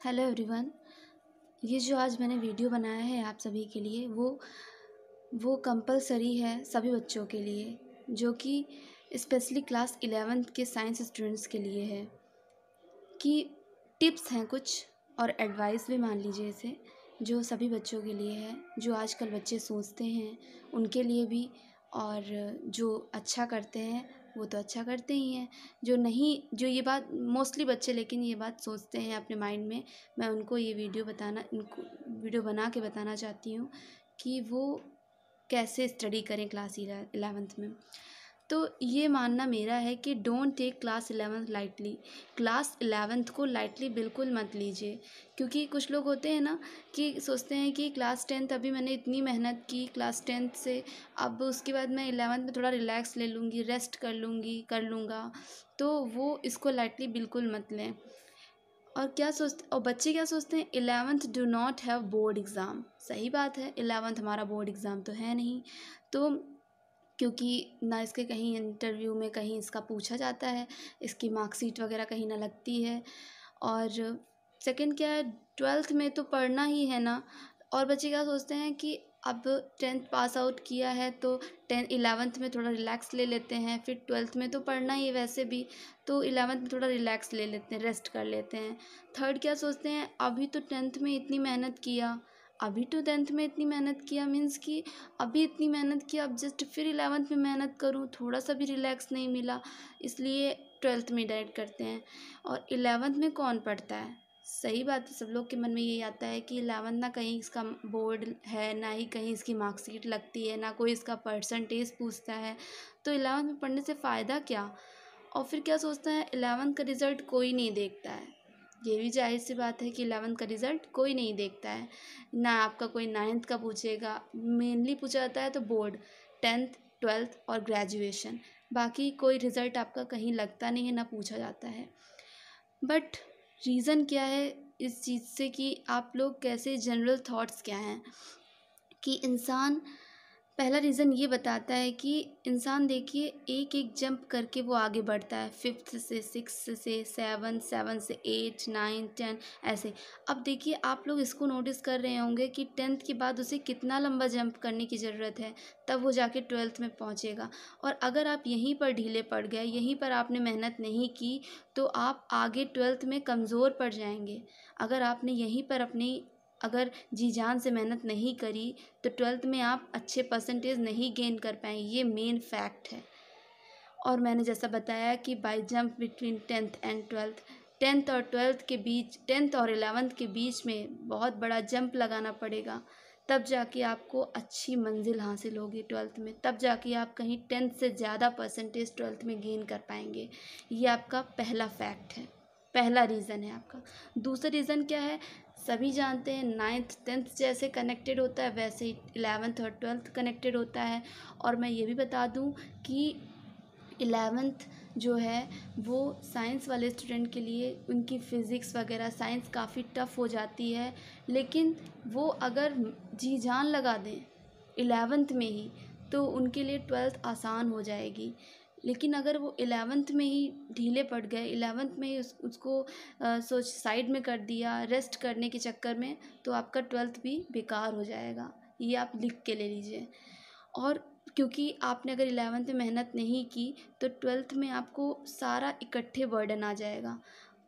Hello everyone. ये जो आज मैंने वीडियो बनाया है आप सभी के लिए वो कंपलसरी है सभी बच्चों के लिए, जो कि स्पेशली क्लास 11th के साइंस स्टूडेंट्स के लिए है। कि टिप्स हैं कुछ और एडवाइस भी मान लीजिए इसे, जो सभी बच्चों के लिए है, जो आजकल बच्चे सोचते हैं उनके लिए भी। और जो अच्छा करते हैं वो तो अच्छा करते ही हैं, जो नहीं, जो ये बात मोस्टली बच्चे लेकिन ये बात सोचते हैं अपने माइंड में, मैं उनको ये इनको वीडियो बना के बताना चाहती हूँ कि वो कैसे स्टडी करें क्लास 11th में। तो ये मानना मेरा है कि don't take class 11th lightly. Class 11th को लाइटली बिल्कुल मत लीजिए, क्योंकि कुछ लोग होते हैं ना कि सोचते हैं कि क्लास 10th अभी मैंने इतनी मेहनत की क्लास 10th से, अब उसके बाद मैं 11th में थोड़ा रिलैक्स ले लूँगी, रेस्ट कर लूँगा। तो वो इसको लाइटली बिल्कुल मत लें। और बच्चे क्या सोचते हैं, 11th do not have board exam. सही बात है, 11th हमारा बोर्ड एग्ज़ाम तो है नहीं। तो क्योंकि ना इसके कहीं इंटरव्यू में कहीं इसका पूछा जाता है, इसकी मार्कशीट वगैरह कहीं ना लगती है। और सेकंड क्या है, 12th में तो पढ़ना ही है ना। और बच्चे क्या सोचते हैं कि अब 10th पास आउट किया है तो 11th में थोड़ा रिलैक्स ले लेते हैं, फिर 12th में तो पढ़ना ही है वैसे भी, तो 11th में थोड़ा रिलैक्स ले लेते हैं, रेस्ट कर लेते हैं। थर्ड क्या सोचते हैं, अभी तो 10th में इतनी मेहनत किया, अभी तो 10th में इतनी मेहनत किया मीन्स कि अभी इतनी मेहनत किया, अब जस्ट फिर 11th में मेहनत करूँ, थोड़ा सा भी रिलैक्स नहीं मिला, इसलिए 12th में डायरेक्ट करते हैं। और 11th में कौन पढ़ता है? सही बात है, सब लोग के मन में यही आता है कि 11th ना कहीं इसका बोर्ड है, ना ही कहीं इसकी मार्कशीट लगती है, ना कोई इसका परसेंटेज पूछता है, तो 11th में पढ़ने से फ़ायदा क्या। और फिर क्या सोचता है, 11th का रिज़ल्ट कोई नहीं देखता है। ये भी जाहिर सी बात है कि 11th का रिज़ल्ट कोई नहीं देखता है, ना आपका कोई 9th का पूछेगा। मेनली पूछा जाता है तो बोर्ड, 10th 12th और ग्रेजुएशन, बाकी कोई रिज़ल्ट आपका कहीं लगता नहीं है, ना पूछा जाता है। बट रीज़न क्या है इस चीज़ से, कि आप लोग कैसे, जनरल थॉट्स क्या हैं कि इंसान, पहला रीज़न ये बताता है कि इंसान देखिए एक एक जंप करके वो आगे बढ़ता है, 5th से 6th से 7, 7 से 8, 9, 10 ऐसे। अब देखिए आप लोग इसको नोटिस कर रहे होंगे कि 10th के बाद उसे कितना लंबा जंप करने की ज़रूरत है, तब वो जाके 12th में पहुंचेगा। और अगर आप यहीं पर ढीले पड़ गए, यहीं पर आपने मेहनत नहीं की, तो आप आगे 12th में कमज़ोर पड़ जाएंगे। अगर आपने यहीं पर अगर जी जान से मेहनत नहीं करी, तो 12th में आप अच्छे परसेंटेज नहीं गेन कर पाएंगे, ये मेन फैक्ट है। और मैंने जैसा बताया कि bye jump between 10th and 12th, 10th और 12th के बीच, 10th और 11th के बीच में बहुत बड़ा जंप लगाना पड़ेगा, तब जाके आपको अच्छी मंजिल हासिल होगी 12th में, तब जाके आप कहीं 10th से ज़्यादा परसेंटेज 12th में गेन कर पाएंगे। ये आपका पहला फैक्ट है, पहला रीज़न है आपका। दूसरा रीज़न क्या है, सभी जानते हैं 9th 10th जैसे कनेक्टेड होता है, वैसे ही 11th और 12th कनेक्टेड होता है। और मैं ये भी बता दूं कि 11th जो है वो साइंस वाले स्टूडेंट के लिए, उनकी फ़िज़िक्स वगैरह साइंस काफ़ी टफ़ हो जाती है, लेकिन वो अगर जी जान लगा दें 11th में ही, तो उनके लिए 12th आसान हो जाएगी। लेकिन अगर वो 11th में ही ढीले पड़ गए, 11th में ही उसको सोच साइड में कर दिया रेस्ट करने के चक्कर में, तो आपका 12th भी बेकार हो जाएगा। ये आप लिख के ले लीजिए। और क्योंकि आपने अगर 11th में मेहनत नहीं की, तो 12th में आपको सारा इकट्ठे बर्डन आ जाएगा,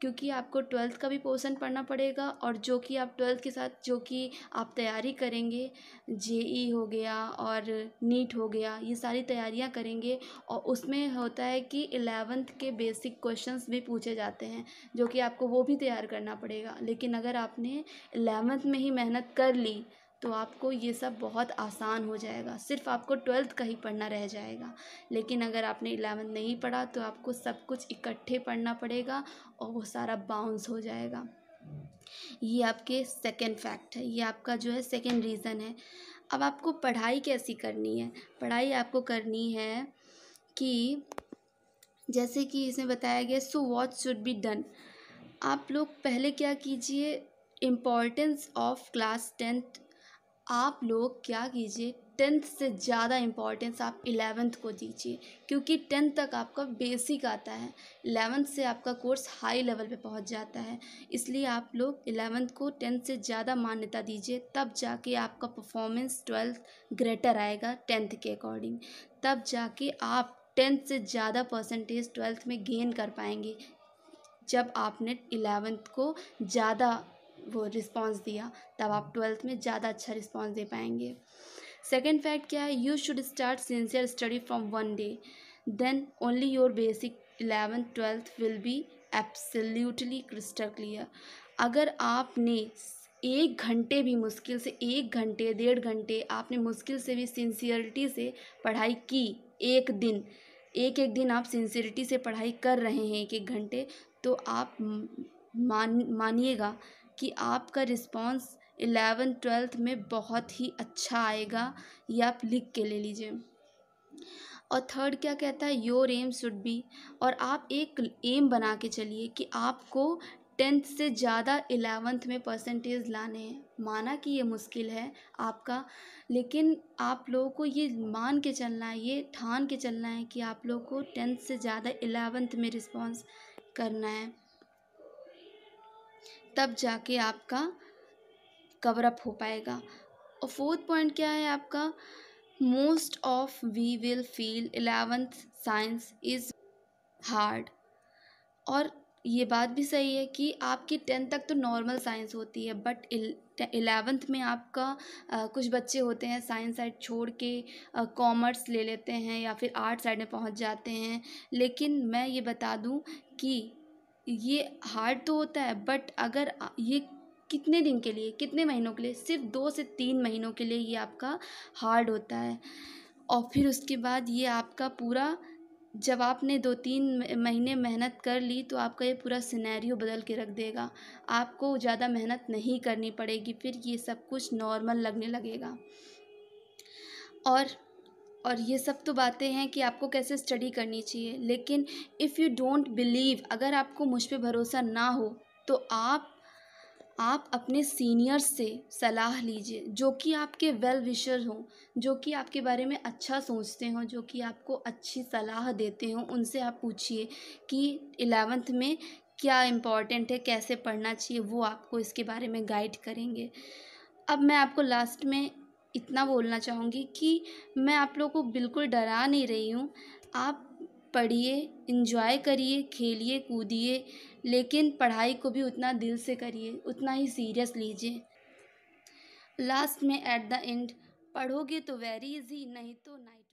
क्योंकि आपको 12th का भी पोर्शन पढ़ना पड़ेगा, और जो कि आप 12th के साथ जो कि आप तैयारी करेंगे, जेई हो गया और नीट हो गया, ये सारी तैयारियां करेंगे। और उसमें होता है कि 11th के बेसिक क्वेश्चंस भी पूछे जाते हैं, जो कि आपको वो भी तैयार करना पड़ेगा। लेकिन अगर आपने 11th में ही मेहनत कर ली, तो आपको ये सब बहुत आसान हो जाएगा, सिर्फ आपको 12th का ही पढ़ना रह जाएगा। लेकिन अगर आपने 11th नहीं पढ़ा, तो आपको सब कुछ इकट्ठे पढ़ना पड़ेगा और वो सारा बाउंस हो जाएगा। ये आपके सेकंड फैक्ट है, ये आपका जो है सेकंड रीज़न है। अब आपको पढ़ाई कैसी करनी है, पढ़ाई आपको करनी है कि जैसे कि इसमें बताया गया, so what should be done. आप लोग पहले क्या कीजिए, इम्पोर्टेंस ऑफ क्लास 10th, आप लोग क्या कीजिए, 10th से ज़्यादा इम्पोर्टेंस आप 11th को दीजिए, क्योंकि 10th तक आपका बेसिक आता है, 11th से आपका कोर्स हाई लेवल पे पहुंच जाता है। इसलिए आप लोग 11th को 10th से ज़्यादा मान्यता दीजिए, तब जाके आपका परफॉर्मेंस 12th ग्रेटर आएगा 10th के अकॉर्डिंग। तब जाके आप 10th से ज़्यादा परसेंटेज 12th में गेन कर पाएंगे, जब आपने 11th को ज़्यादा वो रिस्पॉन्स दिया, तब आप 12th में ज़्यादा अच्छा रिस्पॉन्स दे पाएंगे। सेकेंड फैक्ट क्या है, you should start sincere study from 1 day, then only your basic 11th 12th will be absolutely crystal clear. अगर आपने 1 घंटे भी, मुश्किल से 1 घंटे 1.5 घंटे आपने मुश्किल से भी सिंसियरिटी से पढ़ाई की, एक दिन आप सिंसियरिटी से पढ़ाई कर रहे हैं 1-1 घंटे, तो आप मानिएगा कि आपका रिस्पॉन्स 11th 12th में बहुत ही अच्छा आएगा। ये आप लिख के ले लीजिए। और थर्ड क्या कहता है, योर एम शुड बी, और आप एक एम बना के चलिए कि आपको 10th से ज़्यादा 11th में परसेंटेज लाने हैं। माना कि ये मुश्किल है आपका, लेकिन आप लोगों को ये मान के चलना है, ये ठान के चलना है कि आप लोगों को 10th से ज़्यादा 11th में रिस्पॉन्स करना है, तब जाके आपका कवर अप हो पाएगा। और फोर्थ पॉइंट क्या है आपका, most of we will feel 11th science is hard. और ये बात भी सही है कि आपकी 10th तक तो नॉर्मल साइंस होती है, बट 11th में आपका कुछ बच्चे होते हैं साइंस साइड छोड़ के कॉमर्स ले लेते हैं या फिर आर्ट साइड में पहुंच जाते हैं। लेकिन मैं ये बता दूं कि ये हार्ड तो होता है, बट अगर ये कितने दिन के लिए, कितने महीनों के लिए, सिर्फ 2 से 3 महीनों के लिए ये आपका हार्ड होता है। और फिर उसके बाद ये आपका पूरा, जब आपने 2-3 महीने मेहनत कर ली तो आपका ये पूरा सिनेरियो बदल के रख देगा। आपको ज़्यादा मेहनत नहीं करनी पड़ेगी, फिर ये सब कुछ नॉर्मल लगने लगेगा। और ये सब तो बातें हैं कि आपको कैसे स्टडी करनी चाहिए, लेकिन इफ़ यू डोंट बिलीव, अगर आपको मुझ पे भरोसा ना हो, तो आप अपने सीनियर्स से सलाह लीजिए, जो कि आपके वेल विशर हों, जो कि आपके बारे में अच्छा सोचते हों, जो कि आपको अच्छी सलाह देते हों। उनसे आप पूछिए कि 11th में क्या इम्पोर्टेंट है, कैसे पढ़ना चाहिए, वो आपको इसके बारे में गाइड करेंगे। अब मैं आपको लास्ट में इतना बोलना चाहूँगी कि मैं आप लोगों को बिल्कुल डरा नहीं रही हूँ। आप पढ़िए, एंजॉय करिए, खेलिए कूदिए, लेकिन पढ़ाई को भी उतना दिल से करिए, उतना ही सीरियस लीजिए। लास्ट में एट द एंड पढ़ोगे तो वेरी इजी, नहीं तो नाइट